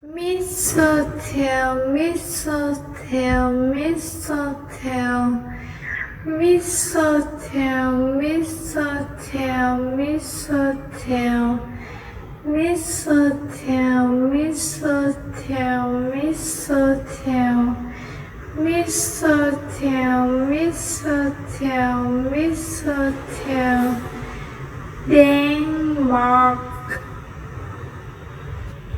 Mistletoe, mistletoe, mistletoe. Mistletoe, mistletoe, mistletoe. Mistletoe, mistletoe, mistletoe. Mistletoe, mistletoe, mistletoe. Denmanrk.